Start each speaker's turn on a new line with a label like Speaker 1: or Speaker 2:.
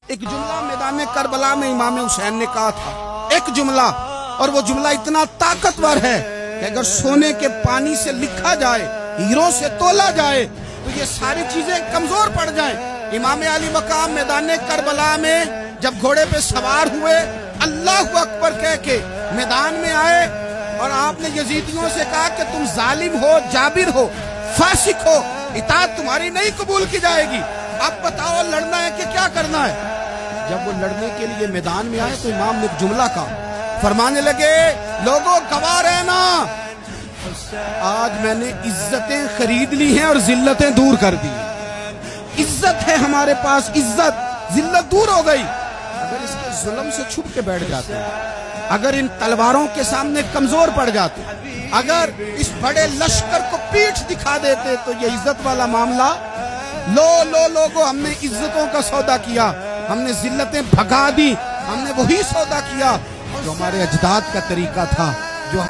Speaker 1: ایک جملہ میدان کربلا میں امام حسین نے کہا تھا، ایک جملہ، اور وہ جملہ اتنا طاقتور ہے کہ اگر سونے کے پانی سے لکھا جائے، ہیروں سے تولا جائے تو یہ ساری چیزیں کمزور پڑ جائیں۔ امام علی مقام میدان کربلا میں جب گھوڑے پہ سوار ہوئے، اللہ اکبر کہہ کے میدان میں آئے، اور آپ نے یزیدیوں سے کہا کہ تم ظالم ہو، جابر ہو، فاسق ہو، اطاعت تمہاری نہیں قبول کی جائے گی، اب بتاؤ لڑنا ہے کہ کیا کرنا ہے۔ جب وہ لڑنے کے لیے میدان میں آئے تو امام نے ایک جملہ کہا، فرمانے لگے، لوگوں گواہ رہنا، آج میں نے عزتیں خرید لی ہیں اور ذلتیں دور کر دی۔ عزت ہے ہمارے پاس، عزت، ذلت دور ہو گئی۔ اگر اس کے ظلم سے چھپ کے بیٹھ جاتے، اگر ان تلواروں کے سامنے کمزور پڑ جاتے، اگر اس بڑے لشکر کو پیٹھ دکھا دیتے تو یہ عزت والا معاملہ، لوگوں، ہم نے عزتوں کا سودا کیا، ہم نے ذلتیں بھگا دی، ہم نے وہی سودا کیا جو ہمارے اجداد کا طریقہ تھا۔